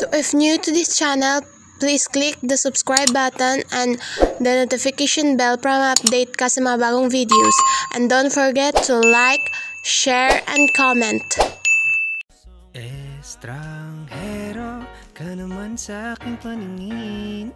So if new to this channel, please click the subscribe button and the notification bell para ma-update ka sa mga bagong videos. And don't forget to like, share, and comment. Estranghero ka naman sa aking paningin,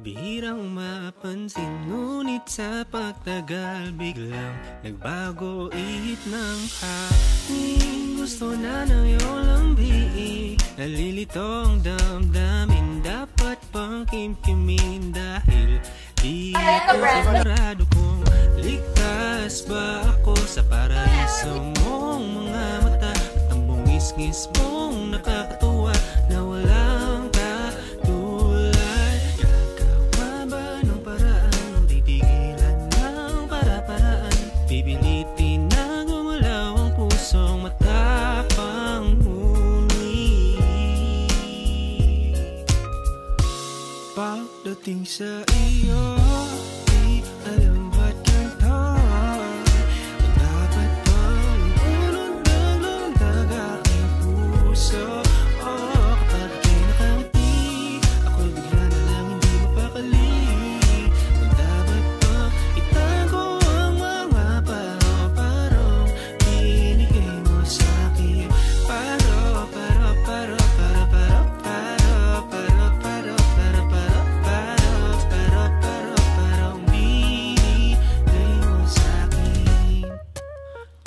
bihirang mapansin, ngunit sa pagtagal biglang nagbago ihip ng hangin. Gusto na ng iyong lambiig, nalilito ang damdamin, dapat pang kimkimin dahil di ako sigurado kung ligtas ba ako sa paraiso mong mga mata at ang bungis-ngis mong nakakatuwa na walang katulad. Gagawa ba ng paraan, titigilan ng para-paraan, pipilitin na gumalaw ang pusong matapang muli. Pagdating sa iyo, di alam ba't ganito, dapat bang ulundag-lundag aking puso. Kapag di nakangiti, ako'y bigla na lang hindi mapakali. Dapat bang itago ang mga paro-parong binigay mo sa'kin?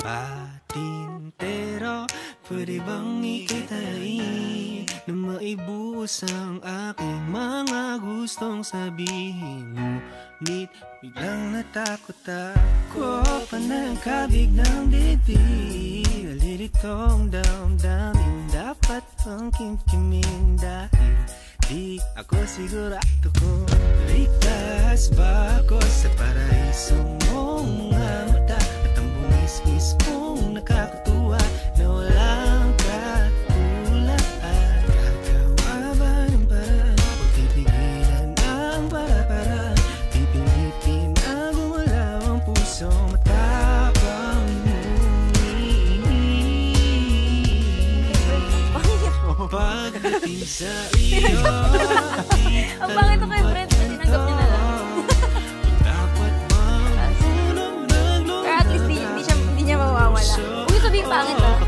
Patintero, pwede bang ikitain na maibuhos ang aking mga gustong sabihin, ngunit biglang natakot ako pa nagkabig ng dibdib. Nalilitong damdamin, dapat pang kimkimin dahil di ako sigurado kung ligtas ba ako sa paraiso mong mga mata at ang bungis-ngis mong nakakatuwa na walang katulad. Gagawa ba ng paraan, huwag titigilan ang para-paraan, pipilitin na gumalaw ang pusong matapang muli. Pagdating sa iyo, ang pangit ako yung friends na tinanggap niya na lang. dapat bang Pero at least hindi niya mawawala. Huwag yung sabihin pangit ah.